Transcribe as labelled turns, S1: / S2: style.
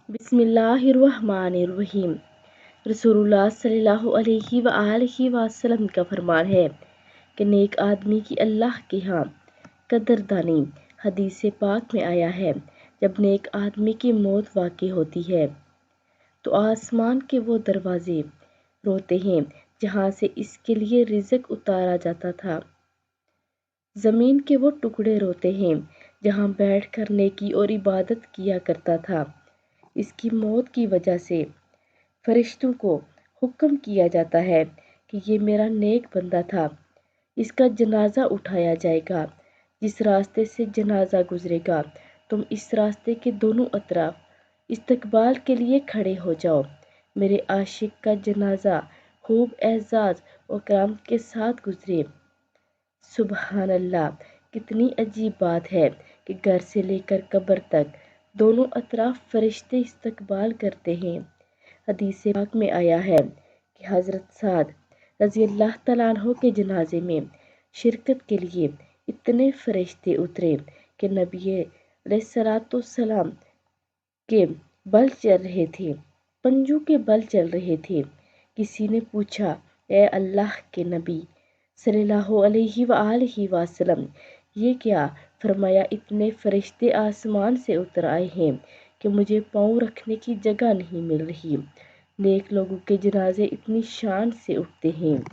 S1: बिस्मिल्लाहिर्रहमानिर्रहीम। रसूलुल्लाह सल्लल्लाहु अलैहि वआलिहि वसल्लम का फरमान है कि नेक आदमी की अल्लाह के यहाँ कदरदानी। हदीस पाक में आया है, जब नेक आदमी की मौत वाक़ई होती है तो आसमान के वो दरवाजे रोते हैं जहाँ से इसके लिए रिज़्क उतारा जाता था। ज़मीन के वो टुकड़े रोते हैं जहाँ बैठकर नेकी और इबादत किया करता था। इसकी मौत की वजह से फरिश्तों को हुक्म किया जाता है कि ये मेरा नेक बंदा था, इसका जनाजा उठाया जाएगा। जिस रास्ते से जनाजा गुजरेगा तुम इस रास्ते के दोनों अतराफ इस्तकबाल के लिए खड़े हो जाओ। मेरे आशिक का जनाजा खूब एजाज और कराम के साथ गुजरे। सुबहान अल्लाह, कितनी अजीब बात है कि घर से लेकर कब्र तक दोनों अतराफ फरिश्ते इस्तकबाल करते हैं। हदीस पाक में आया है कि हज़रत साद रज़ी अल्लाह तआला अन्हु के जनाजे में शिरकत के लिए इतने फरिश्ते उतरे कि नबी अलैहिस्सलाम के बल चल रहे थे, पंजों के बल चल रहे थे। किसी ने पूछा, ए अल्लाह के नबी सल्लल्लाहु अलैहि वआलिहि वसल्लम, ये क्या? फरमाया, इतने फरिश्ते आसमान से उतर आए हैं कि मुझे पाँव रखने की जगह नहीं मिल रही। नेक लोगों के जनाजे इतनी शान से उठते हैं।